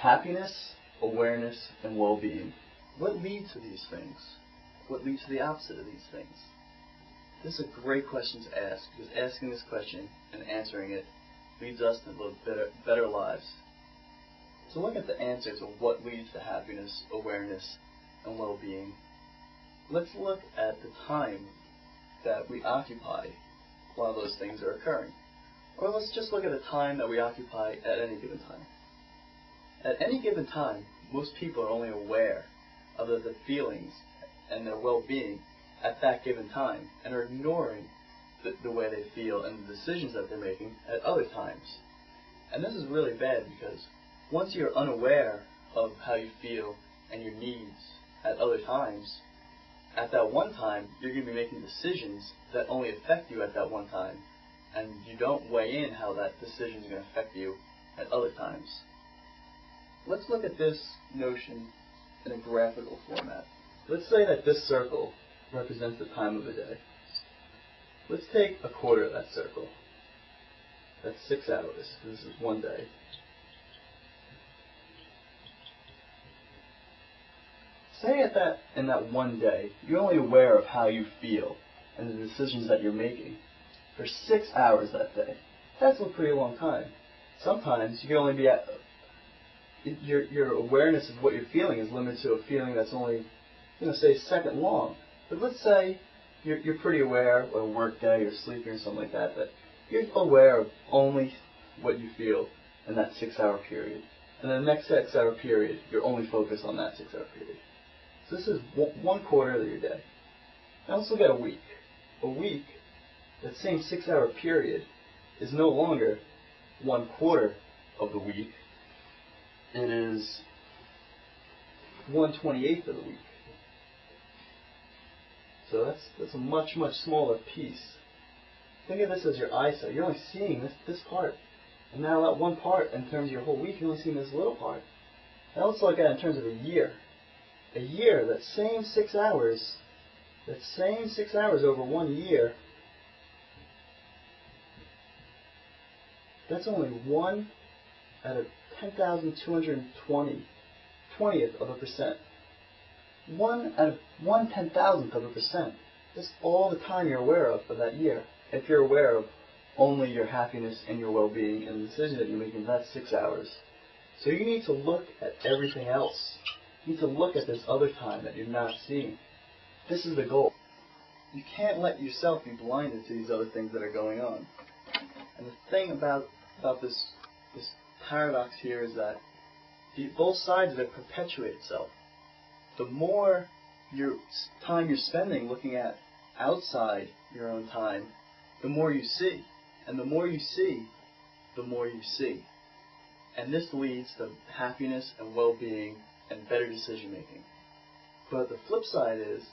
Happiness, awareness, and well-being. What leads to these things? What leads to the opposite of these things? This is a great question to ask, because asking this question and answering it leads us to live better lives. So look at the answer to what leads to happiness, awareness, and well-being. Let's look at the time that we occupy while those things are occurring. Or let's just look at the time that we occupy at any given time. At any given time, most people are only aware of the feelings and their well-being at that given time, and are ignoring the way they feel and the decisions that they're making at other times. And this is really bad, because once you're unaware of how you feel and your needs at other times, at that one time, you're going to be making decisions that only affect you at that one time, and you don't weigh in how that decision is going to affect you at other times. Let's look at this notion in a graphical format. Let's say that this circle represents the time of the day. Let's take a quarter of that circle. That's 6 hours. This is one day. Say in that one day, you're only aware of how you feel and the decisions that you're making for 6 hours that day. That's a pretty long time. Sometimes you can only be at your awareness of what you're feeling is limited to a feeling that's only, say, a second long. But let's say you're pretty aware of a work day or sleeping or something like that you're aware of only what you feel in that 6 hour period. And then the next 6 hour period, you're only focused on that 6 hour period. So this is one quarter of your day. Now let's look at a week. A week, that same 6 hour period, is no longer 1/4 of the week. It is 1/28 of the week. So that's a much, much smaller piece. Think of this as your eyesight. You're only seeing this part. And now that one part, in terms of your whole week, you're only seeing this little part. Now let's look at it in terms of a year. A year, that same 6 hours over 1 year, that's only 1 out of 10,220 20th of a percent. 1 out of 1/10,000th of a percent. That's all the time you're aware of for that year. If you're aware of only your happiness and your well-being and the decision that you're making, that's 6 hours. So you need to look at everything else. You need to look at this other time that you're not seeing. This is the goal. You can't let yourself be blinded to these other things that are going on. And the thing about this paradox here is that both sides of it perpetuate itself. The more time you're spending looking at outside your own time, the more you see. And the more you see, the more you see. And this leads to happiness and well-being and better decision-making. But the flip side is,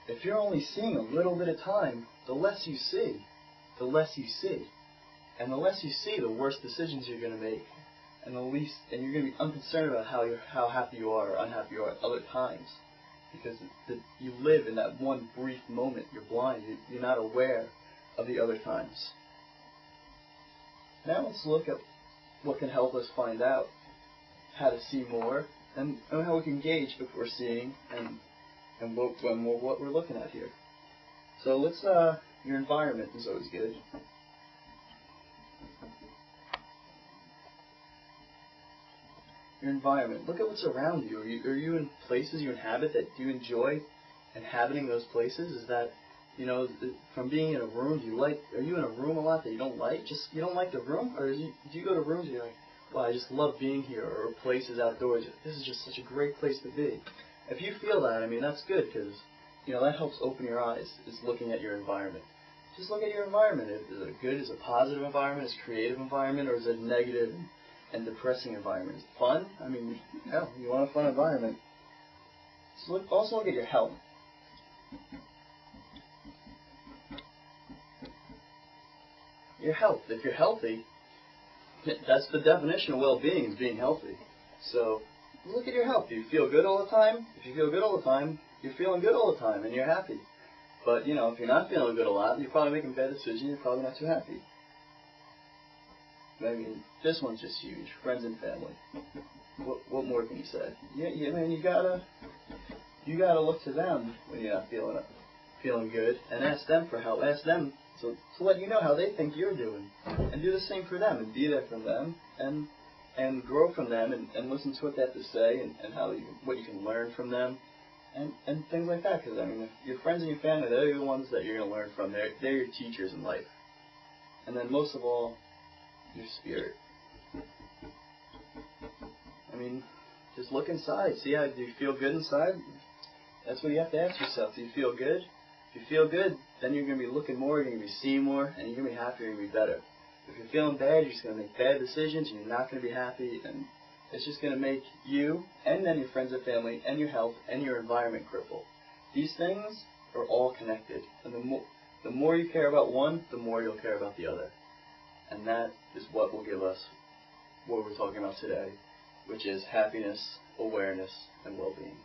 if you're only seeing a little bit of time, the less you see. The less you see. And the less you see, the worse decisions you're going to make. And you're going to be unconcerned about how happy you are or unhappy you are at other times. Because you live in that one brief moment. You're blind. You're not aware of the other times. Now let's look at what can help us find out how to see more and how we can gauge if we're seeing and what we're looking at here. So your environment is always good. Your environment. Look at what's around you. Are you in places you inhabit that you enjoy inhabiting those places? Is that, from being in a room, are you in a room a lot that you don't like? Just, you don't like the room? Or do you go to rooms and you're like, wow, I just love being here, or places outdoors. This is just such a great place to be. If you feel that, that's good, because, that helps open your eyes, is looking at your environment. Just look at your environment. Is it a good, is it a positive environment, is it a creative environment, or is it a negative and depressing environment? Is it fun? Hell, you want a fun environment. So also look at your health. Your health. If you're healthy, that's the definition of well-being, is being healthy. So look at your health. Do you feel good all the time? If you feel good all the time, you're feeling good all the time and you're happy. But, if you're not feeling good a lot, you're probably making bad decisions, you're probably not too happy. I mean, this one's just huge. Friends and family. What more can you say? Yeah, man, you gotta look to them when you're not feeling good, and ask them for help. Ask them to let you know how they think you're doing, and do the same for them, and be there for them, and grow from them, and listen to what they have to say, and what you can learn from them, and things like that. Because I mean, your friends and your family, they're the ones that you're gonna learn from. They're your teachers in life, and then most of all, your spirit. I mean, just look inside. See how do you feel good inside? That's what you have to ask yourself. Do you feel good? If you feel good, then you're going to be looking more, you're going to be seeing more, and you're going to be happier, you're going to be better. If you're feeling bad, you're just going to make bad decisions, and you're not going to be happy, and it's just going to make you, and then your friends and family, and your health, and your environment cripple. These things are all connected, and the more you care about one, the more you'll care about the other. And that is what will give us what we're talking about today, which is happiness, awareness, and well-being.